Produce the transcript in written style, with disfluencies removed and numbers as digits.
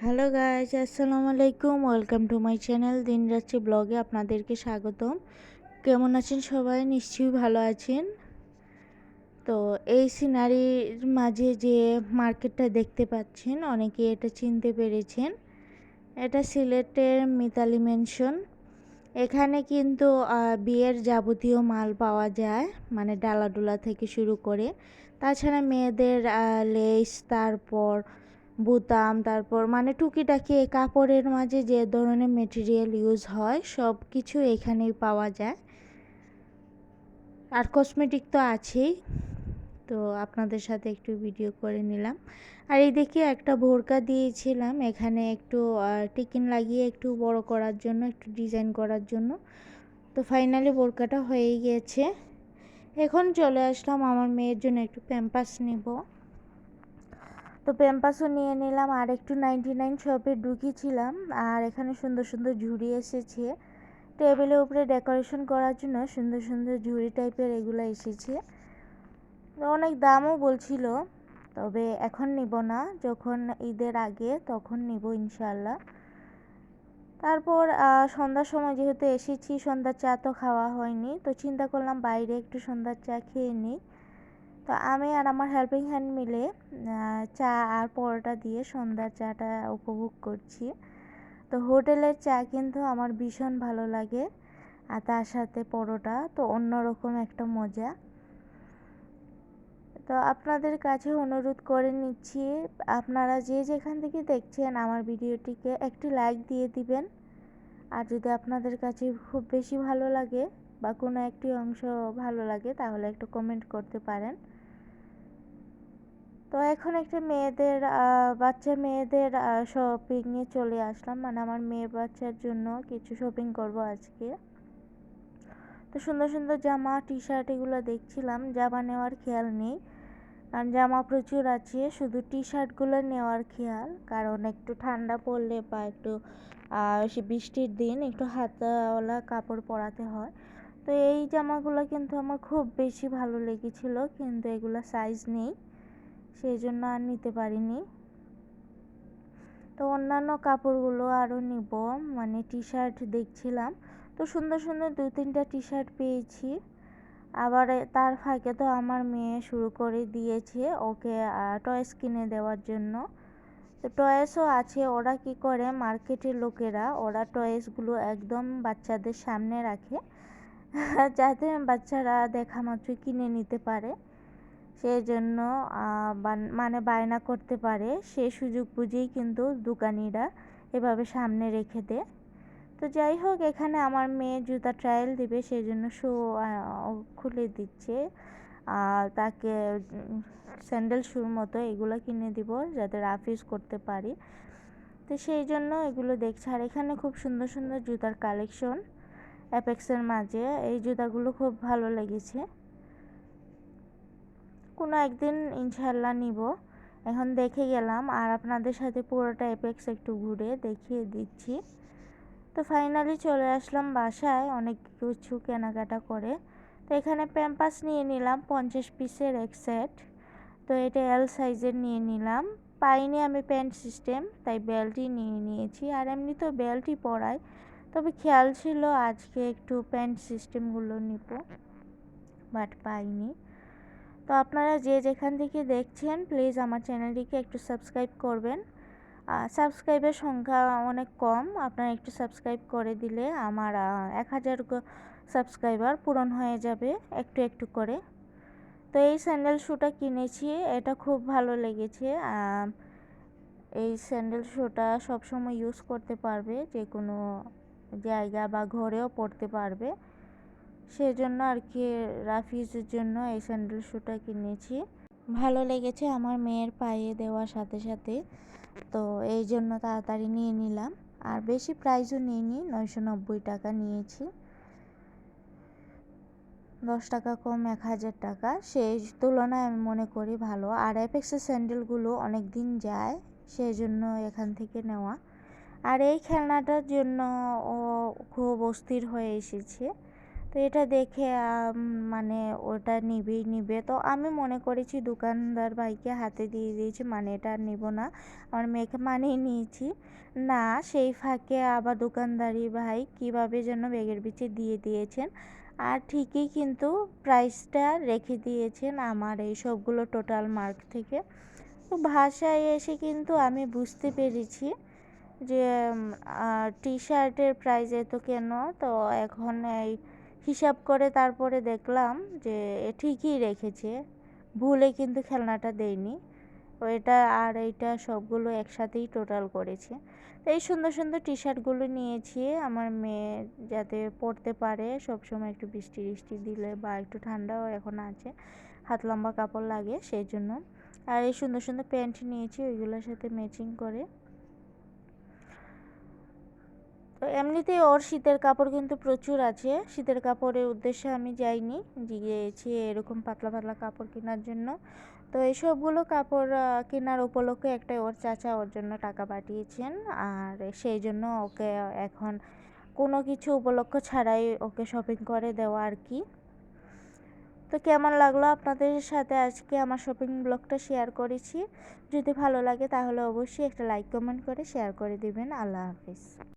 Hello guys, আসসালামু আলাইকুম। Welcome to my channel দিন যাচ্ছে ব্লগে আপনাদেরকে স্বাগতম। কেমন আছেন সবাই? নিশ্চয়ই ভালো আছেন। তো এই সিনারির মাঝে যে মার্কেটটা দেখতে পাচ্ছেন, অনেকে এটা চিনতে পেরেছেন। এটা সিলেটের মিতালি মেনশন। এখানে কিন্তু বিয়ের যাবতীয় মাল পাওয়া যায়, মানে ডালাডুলা থেকে শুরু করে। তাছাড়া মেয়েদের লেস, তারপর বুতাম, তারপর মানে টুকিটাকি কাপড়ের মাঝে যে ধরনের মেটেরিয়াল ইউজ হয় সব কিছু এখানেই পাওয়া যায়। আর কসমেটিক তো আছেই। তো আপনাদের সাথে একটু ভিডিও করে নিলাম। আর এই দেখে একটা বোরকা দিয়েছিলাম এখানে একটু টিকিন লাগিয়ে একটু বড় করার জন্য, একটু ডিজাইন করার জন্য। তো ফাইনালি বোরকাটা হয়েই গেছে। এখন চলে আসলাম আমার মেয়ের জন্য একটু প্যাম্পাস নিব। তো প্যাম্পাসও নিয়ে নিলাম। আর একটু 99 শপে ঢুকেছিলাম। আর এখানে সুন্দর সুন্দর ঝুড়ি এসেছে টেবিলের উপরে ডেকোরেশন করার জন্য। সুন্দর সুন্দর ঝুড়ি টাইপের এগুলো এসেছে। অনেক দামও বলছিল, তবে এখন নিব না, যখন ঈদের আগে তখন নিব ইনশাল্লাহ। তারপর সন্ধ্যার সময় যেহেতু এসেছি, সন্ধ্যার চা তো খাওয়া হয়নি, তো চিন্তা করলাম বাইরে একটু সন্ধ্যার চা খেয়ে নিই। তো আমি আর আমার হেল্পিং হ্যান্ড মিলে চা আর পরোটা দিয়ে সন্ধ্যার চাটা উপভোগ করছি। তো হোটেলের চা কিন্তু আমার ভীষণ ভালো লাগে, আর তার সাথে পরোটা তো অন্যরকম একটা মজা। তো আপনাদের কাছে অনুরোধ করে নিচ্ছি, আপনারা যে যেখান থেকে দেখছেন আমার ভিডিওটিকে একটি লাইক দিয়ে দিবেন। আর যদি আপনাদের কাছে খুব বেশি ভালো লাগে বা কোনো একটি অংশ ভালো লাগে তাহলে একটু কমেন্ট করতে পারেন। তো এখন একটা বাচ্চা মেয়েদের শপিংয়ে চলে আসলাম, মানে আমার মেয়ে বাচ্চার জন্য কিছু শপিং করব আজকে। তো সুন্দর সুন্দর জামা, টি শার্ট এগুলো দেখছিলাম। জামা নেওয়ার খেয়াল নেই, কারণ জামা প্রচুর আছে, শুধু টি শার্টগুলো নেওয়ার খেয়াল, কারণ একটু ঠান্ডা পড়লে বা একটু সে বৃষ্টির দিন একটু হাতাওয়ালা কাপড় পরাতে হয়। তো এই জামাগুলো কিন্তু আমার খুব বেশি ভালো লেগেছিল, কিন্তু এগুলো সাইজ নেই, সেই জন্য আর নিতে পারিনি। তো অন্যান্য কাপড়গুলো আরও নিব, মানে টি শার্ট দেখছিলাম। তো সুন্দর সুন্দর 2-3টা টি শার্ট পেয়েছি। আবার তার ফাঁকে তো আমার মেয়ে শুরু করে দিয়েছে ওকে টয়েস কিনে দেওয়ার জন্য। তো টয়েসও আছে। ওরা কি করে, মার্কেটের লোকেরা ওরা টয়েসগুলো একদম বাচ্চাদের সামনে রাখে যাতে বাচ্চারা দেখা মাত্র কিনে নিতে পারে, সেই জন্য মানে বায়না করতে পারে, সে সুযোগ বুঝেই কিন্তু দোকানিরা এভাবে সামনে রেখে দেয়। তো যাই হোক, এখানে আমার মেয়ে জুতা ট্রায়াল দিবে, সেই জন্য শু খুলে দিচ্ছে। তাকে স্যান্ডেল শুর মতো এগুলো কিনে দিব যাতে রাফ ইউজ করতে পারি। তো সেই জন্য এগুলো দেখছি। আর এখানে খুব সুন্দর সুন্দর জুতার কালেকশন অ্যাপেক্সের মাঝে, এই জুতাগুলো খুব ভালো লেগেছে। কোনো একদিন ইনশাল্লাহ নিব। এখন দেখে গেলাম আর আপনাদের সাথে পুরোটা অ্যাপেক্স একটু ঘুরে দেখিয়ে দিচ্ছি। তো ফাইনালি চলে আসলাম বাসায় অনেক কিছু কেনাকাটা করে। তো এখানে প্যাম্পাস নিয়ে নিলাম 50 পিসের এক সেট। তো এটা এল সাইজের নিয়ে নিলাম। পাইনি আমি প্যান্ট সিস্টেম, তাই বেল্টই নিয়ে নিয়েছি। আর এমনি তো বেল্টই পরাই, তবে খেয়াল ছিল আজকে একটু প্যান্ট সিস্টেমগুলো নিব, বাট পাইনি। তো আপনারা যে যেখান থেকে দেখছেন প্লিজ আমার চ্যানেলটিকে একটু সাবস্ক্রাইব করবেন। সাবস্ক্রাইবের সংখ্যা অনেক কম, আপনারা একটু সাবস্ক্রাইব করে দিলে আমার 1000 সাবস্ক্রাইবার পূরণ হয়ে যাবে একটু একটু করে। তো এই স্যান্ডেল শুটা কিনেছি, এটা খুব ভালো লেগেছে। এই স্যান্ডেল শুটা সবসময় ইউজ করতে পারবে, যে কোনো জায়গা বা ঘরেও পড়তে পারবে, সেজন্য আর কি রাফ ইউজের জন্য এই স্যান্ডেল শুটা কিনেছি। ভালো লেগেছে আমার মেয়ের পায়ে দেওয়ার সাথে সাথে, তো এই জন্য তাড়াতাড়ি নিয়ে নিলাম। আর বেশি প্রাইসও নিইনি, 990 টাকা নিয়েছি, 10 টাকা কম 1000 টাকা, সেই তুলনায় আমি মনে করি ভালো। আর অ্যাপেক্সের স্যান্ডেলগুলো অনেক দিন যায়, সেই জন্য এখান থেকে নেওয়া। আর এই খেলনাটার জন্য ও খুব অস্থির হয়ে এসেছে, তো এটা দেখে মানে ওটা নিবে। তো আমি মনে করেছি দোকানদার ভাইকে হাতে দিয়ে দিয়েছি, মানে এটা আর নিব না, আমার মেয়েকে মানিয়ে নিয়েছি। না, সেই ফাঁকে আবার দোকানদারি ভাই কীভাবে যেন ব্যাগের পিছে দিয়ে দিয়েছেন, আর ঠিকই কিন্তু প্রাইসটা রেখে দিয়েছেন আমার এই সবগুলো টোটাল মার্ক থেকে। তো বাসায় এসে কিন্তু আমি বুঝতে পেরেছি যে টি শার্টের প্রাইস এত কেন। তো এখন এই হিসাব করে তারপরে দেখলাম যে ঠিকই রেখেছে, ভুলে কিন্তু খেলনাটা দেয়নি। ওইটা আর এইটা সবগুলো একসাথেই টোটাল করেছে। তো এই সুন্দর সুন্দর টি শার্টগুলো নিয়েছি আমার মেয়ে যাতে পরতে পারে সবসময়, একটু বৃষ্টি টিষ্টি দিলে বা একটু ঠান্ডাও এখন আছে, হাত লম্বা কাপড় লাগে সেই জন্য। আর এই সুন্দর সুন্দর প্যান্ট নিয়েছি ওইগুলোর সাথে ম্যাচিং করে। তো এমনিতেই ওর শীতের কাপড় কিন্তু প্রচুর আছে, শীতের কাপড়ের উদ্দেশ্যে আমি যাইনি, গিয়েছি এরকম পাতলা পাতলা কাপড় কেনার জন্য। তো এই সবগুলো কাপড় কেনার উপলক্ষে একটা ওর চাচা ওর জন্য টাকা পাঠিয়েছেন, আর সেই জন্য ওকে এখন কোনো কিছু উপলক্ষ ছাড়াই ওকে শপিং করে দেওয়া আর কি। তো কেমন লাগলো আপনাদের সাথে আজকে আমার শপিং ব্লগটা শেয়ার করেছি। যদি ভালো লাগে তাহলে অবশ্যই একটা লাইক কমেন্ট করে শেয়ার করে দিবেন। আল্লাহ হাফিজ।